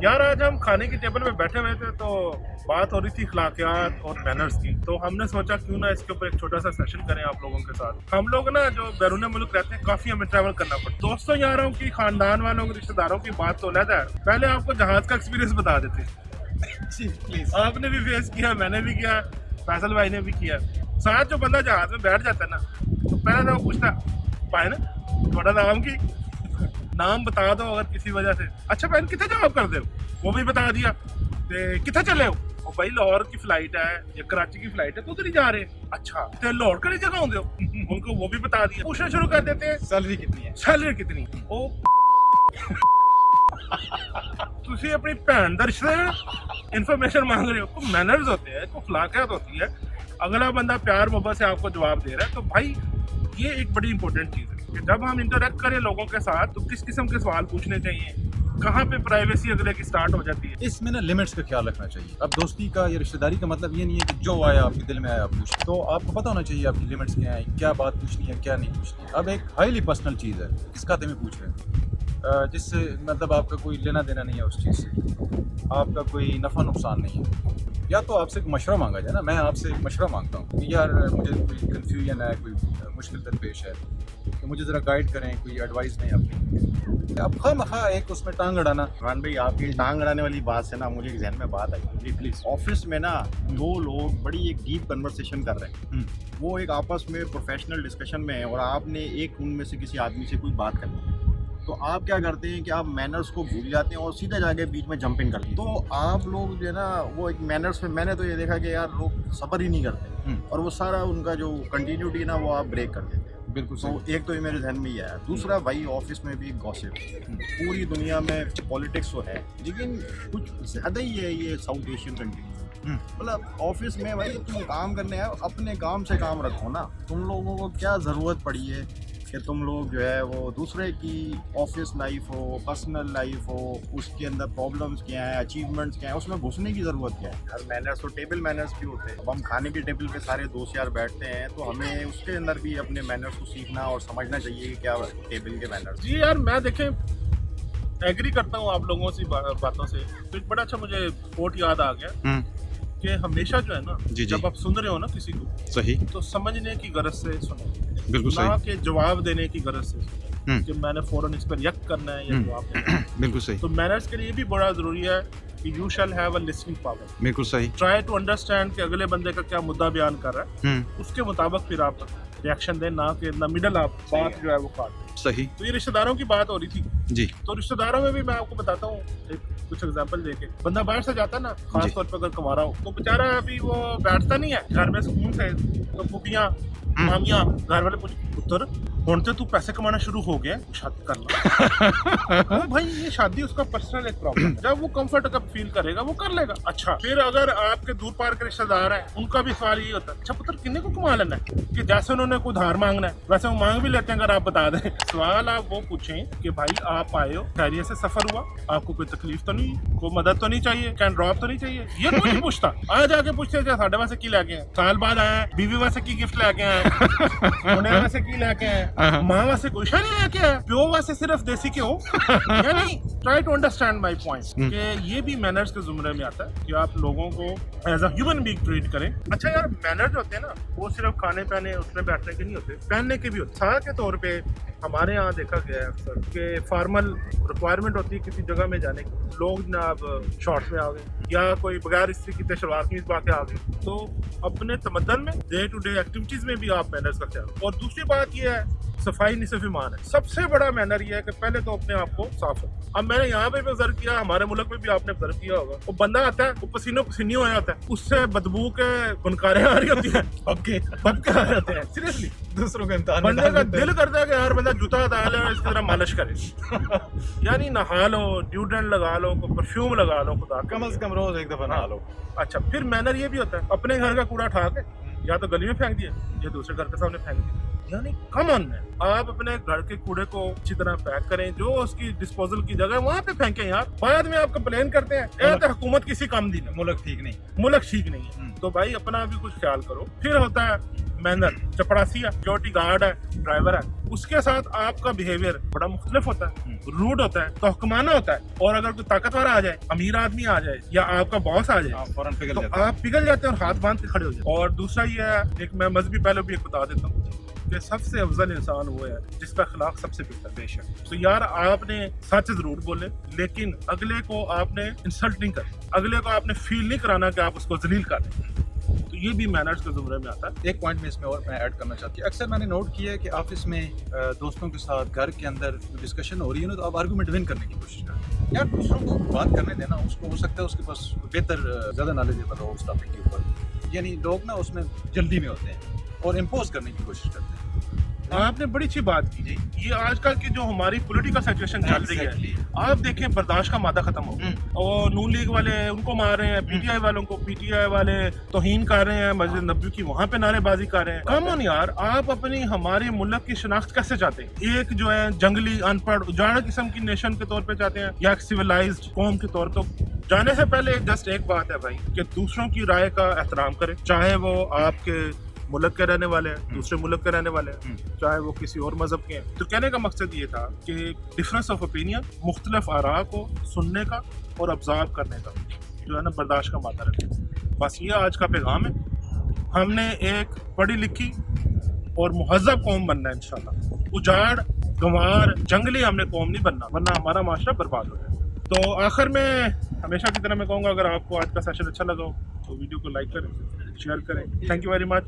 यार आज हम खाने की टेबल पे बैठे हुए थे तो बात हो रही थी अखलाकियात और मैनर्स की, तो हमने सोचा क्यों ना इसके ऊपर एक छोटा सा सेशन करें आप लोगों के साथ। हम लोग ना जो बैरून मुल्क रहते हैं काफी हमें ट्रैवल करना पड़ता है। दोस्तों यारों की, खानदान वालों की, रिश्तेदारों की बात तो अलग है। पहले आपको जहाज का एक्सपीरियंस बता देते जी प्लीज। आपने भी फेस किया, मैंने भी किया, फैसल भाई ने भी किया। साथ जो बंदा जहाज में बैठ जाता है ना तो पहले तो वो पूछता भाई ना थोड़ा नाम की नाम बता दो अगर किसी वजह से। अच्छा बहन कितने जवाब कर दे, वो भी बता दिया। ते कितने चले हो, और भाई लाहौर की फ्लाइट है या कराची की फ्लाइट है तो उधर ही जा रहे हैं। अच्छा ते लाहौर कड़ी जगह होंगे हो उनको वो भी बता दिया। पूछना शुरू कर देते हैं सैलरी कितनी है? सैलरी कितनी। ओ तुसी अपनी भैन दा रिश्तेदार इन्फॉर्मेशन मांग रहे हो। को मैनर्स होते हैं, को खलाकियत होती है। अगला बंदा प्यार मोहब्बत से आपको जवाब दे रहा है तो भाई ये एक बड़ी इंपॉर्टेंट चीज़ है कि जब हम इंटरेक्ट करें लोगों के साथ तो किस किस्म के सवाल पूछने चाहिए, कहाँ पे प्राइवेसी अगले की स्टार्ट हो जाती है। इसमें ना लिमिट्स का ख्याल रखना चाहिए। अब दोस्ती का या रिश्तेदारी का मतलब ये नहीं है कि जो आया आपके दिल में आया आप पूछ। तो आपको पता होना चाहिए आपकी लिमिट्स क्या है, क्या बात पूछनी है क्या नहीं पूछनी। अब एक हाईली पर्सनल चीज़ है, किसका तुम्हें पूछ रहे हैं, जिससे मतलब आपका कोई लेना देना नहीं है उस चीज़ से, आपका कोई नफ़ा नुकसान नहीं है। या तो आपसे एक मशवरा मांगा जाए ना, मैं आपसे एक मशवरा मांगता हूँ कि यार मुझे कोई कन्फ्यूजन है, कोई मुश्किल दरपेश है तो मुझे ज़रा गाइड करें, कोई एडवाइस नहीं अपनी। अब खामखा एक उसमें टांग अड़ाना। रहमान भाई आपकी टांग अड़ाने वाली बात से ना मुझे एक जहन में बात आई। जी प्लीज़। ऑफिस में ना दो लोग बड़ी एक डीप कन्वर्सेशन कर रहे हैं। वो एक आपस में प्रोफेशनल डिस्कशन में है और आपने एक उनमें से किसी आदमी से कोई बात करनी है तो आप क्या करते हैं कि आप मैनर्स को भूल जाते हैं और सीधे जाके बीच में जंपिंग करते हैं। तो आप लोग जो है ना वो एक मैनर्स में, मैंने तो ये देखा कि यार लोग सब्र ही नहीं करते और वो सारा उनका जो कंटिन्यूटी ना वो आप ब्रेक कर देते हैं। बिल्कुल तो एक तो ये मेरे जहन में ही है। दूसरा भाई ऑफिस में भी गॉसिप, पूरी दुनिया में पॉलिटिक्स तो है लेकिन कुछ ज़्यादा ही है ये साउथ एशियन कंट्री। मतलब ऑफिस में भाई तुम काम करने आए, अपने काम से काम रखो ना। तुम लोगों को क्या ज़रूरत पड़ी है कि तुम लोग जो है वो दूसरे की ऑफिस लाइफ हो, पर्सनल लाइफ हो, उसके अंदर प्रॉब्लम्स क्या है, अचीवमेंट्स क्या है, उसमें घुसने की ज़रूरत क्या है। हर मैनर्स तो टेबल मैनर्स भी होते हैं। अब हम खाने के टेबल पे सारे दोस्त यार बैठते हैं तो हमें उसके अंदर भी अपने मैनर्स को सीखना और समझना चाहिए कि क्या टेबल के मैनर्स। जी यार मैं देखें एग्री करता हूँ आप लोगों से बातों से। तो एक बड़ा अच्छा मुझे कोट याद आ गया कि हमेशा जो है ना जब आप सुन रहे हो ना किसी को सही तो समझने की गरज से सुनो, बिल्कुल ना सही। कि जवाब देने की गरज से सुनो कि मैंने फौरन इस पर रिएक्ट करना है या जवाब देना है। बिल्कुल सही। तो मैनर्स के लिए भी बड़ा जरूरी है कि you shall have a listening power. बिल्कुल सही। ट्राई टू अंडरस्टैंड कि अगले बंदे का क्या मुद्दा बयान कर रहा है, उसके मुताबिक फिर आप रिएक्शन दें, ना कि ना मिडल आप बात जो है वो काट। सही। तो ये रिश्तेदारों की बात हो रही थी जी। तो रिश्तेदारों में भी मैं आपको बताता हूँ एक कुछ एग्जांपल देके। बंदा बाहर से जाता ना, खास तौर पर अगर कमा रहा हो तो बेचारा अभी वो बैठता नहीं है घर में सुकून से। तो पुपियाँ मामियाँ घर वाले पूछ पुत्र हुण ते तू पैसे कमाना शुरू हो गया, शादी कर लो। तो भाई ये शादी उसका पर्सनल एक प्रॉब्लम है। जब वो कंफर्ट कब फील करेगा वो कर लेगा। अच्छा फिर अगर आपके दूर पार के रिश्तेदार हैं उनका भी सवाल यही होता है, अच्छा पुत्र किन्ने को कमा लेना है, कि जैसे उन्होंने कोई धार मांगना है वैसे वो मांग भी लेते हैं अगर आप बता दें। सवाल आप वो पूछें कि भाई आप आए हो, खैरियत से सफर हुआ, आपको कोई तकलीफ तो नहीं, कोई मदद तो नहीं चाहिए, कैन ड्रॉप तो नहीं चाहिए, ये कोई नहीं पूछता। आ जाके पूछते हैं साढ़े वास्ते की लेके आए, साल बाद आए बीवी वास्ते की गिफ्ट लेके आए, उन्हें वास्ते की लेके आए, माँ वास्ते कुछ नहीं लेके आए, प्यो वास्ते सिर्फ देसी क्यों। यानी try to understand my point कि ये भी मैनर्स के जुमरे में आता है कि आप लोगों को as a human being treat करें। अच्छा यार मैनर्स होते हैं ना वो सिर्फ खाने पहने उठने बैठने के नहीं होते, पहनने के भी होते। साल के तौर पे हमारे यहाँ देखा गया है अक्सर कि फॉर्मल रिक्वायरमेंट होती है किसी जगह में जाने की। लोग जनाब शॉर्ट्स में आ गए या कोई बगैर इस्त्री की शलवार कमीज पा के आ गए। तो अपने तमद्दन में डे टू डे एक्टिविटीज में भी आप मैनर्स का ख्याल। और दूसरी बात यह है सफाई निसफ ईमान है। सबसे बड़ा मैनर ये है कि पहले तो अपने आप को साफ रखो। अब मैंने यहाँ पे भी ऑब्जर्व किया, हमारे मुल्क में भी आपने ऑब्जर्व किया होगा, वो बंदा आता है वो पसीनो पसीनी हो जाता है, उससे बदबू के गुनकारें आ रही होती हैं, बबके आ जाते हैं। सीरियसली दूसरों के इम्तिहान में बंदे डाल का देते हैं। दिल करता है कि यार बंदा जूता डाल और इसकी तरह मालिश करे। यानी नहा लो, ड्यूडेंट लगा लो, परफ्यूम लगा लो, खुदा कम से कम रोज एक दफा नहा लो। अच्छा फिर मैनर ये भी होता है अपने घर का कूड़ा उठा के या तो गली में फेंक दिया या दूसरे घर के सामने फेंक दिया। यानी कम ऑन मैन, आप अपने घर के कूड़े को अच्छी तरह पैक करें, जो उसकी डिस्पोजल की जगह है वहाँ पे फेंकें यार। बाद में आप कंप्लेन करते हैं ए तो हुकूमत किसी काम दी नहीं, मुल्क ठीक नहीं। मुल्क ठीक नहीं है। तो भाई अपना भी कुछ ख्याल करो। फिर होता है मेहनत, चपरासी है, सिक्योरिटी गार्ड है, ड्राइवर है, उसके साथ आपका बिहेवियर बड़ा मुख्तलिफ होता है, रूड होता है, तोहकमाना होता है। और अगर कोई ताकतवर आ जाए, अमीर आदमी आ जाए या आपका बॉस आ जाए, आप फौरन पिघल तो जाते हैं। आप पिघल जाते हैं और हाथ बांध के खड़े हो जाते हैं। और दूसरा ये है, एक मैं मजहबी पहलू भी एक बता देता हूँ कि सबसे अफजल इंसान वो है जिसका अखलाक सबसे बेहतर। बेशक। तो यार आपने सच जरूर बोले, लेकिन अगले को आपने इंसल्ट नहीं करना, अगले को आपने फील नहीं कराना कि आप उसको जलील कर रहे हैं। तो ये भी मैनर्स के जुमरे में आता है। एक पॉइंट में इसमें और मैं ऐड करना चाहती हूँ, अक्सर मैंने नोट किया है कि ऑफिस में दोस्तों के साथ, घर के अंदर डिस्कशन हो रही है ना, तो आप आर्गूमेंट विन करने की कोशिश करें। यार दूसरों को बात करने देना, उसको हो सकता है उसके पास बेहतर ज़्यादा नॉलेजेबल हो उस टॉपिक के ऊपर। यानी लोग ना उसमें जल्दी में होते हैं और इम्पोज करने की कोशिश करते हैं। आपने बड़ी अच्छी बात की जी। ये आजकल की जो हमारी पॉलिटिकल सिचुएशन चल रही है, आप देखें बर्दाश्त का मादा खत्म हो गया। और नून लीग वाले उनको मार रहे हैं, पीटीआई वालों को, पीटीआई वाले तौहीन कर रहे हैं, मस्जिद नबवी की वहाँ पे नारेबाजी कर रहे हैं। कम ऑन यार, आप अपनी हमारे मुल्क की शिनाख्त कैसे चाहते हैं? एक जो है जंगली, अनपढ़, उजाड़ किस्म की नेशन के तौर पे चाहते हैं या एक सिविलाइज्ड कौम के तौर पे? जाने से पहले जस्ट एक बात है भाई कि दूसरों की राय का एहतराम करें, चाहे वो आपके मुल्क के रहने वाले हैं, दूसरे मुल्क के रहने वाले हैं, चाहे वो किसी और मजहब के हैं। तो कहने का मकसद ये था कि डिफरेंस ऑफ ओपिनियन, मुख्तलिफ आरा को सुनने का और ऑब्जर्व करने का जो है ना बर्दाश्त का मादा रखें। बस ये आज का पैगाम है। हमने एक पढ़ी लिखी और मुहज़्ज़ब कौम बनना है इंशाल्लाह। उजाड़, गंवार, जंगली हमने कौम नहीं बनना, वरना हमारा माशरा बर्बाद हो जाए। तो आखिर में हमेशा की तरह मैं कहूँगा, अगर आपको आज का सेशन अच्छा लगा हो तो वीडियो को लाइक करें, शेयर करें। Thank you very much.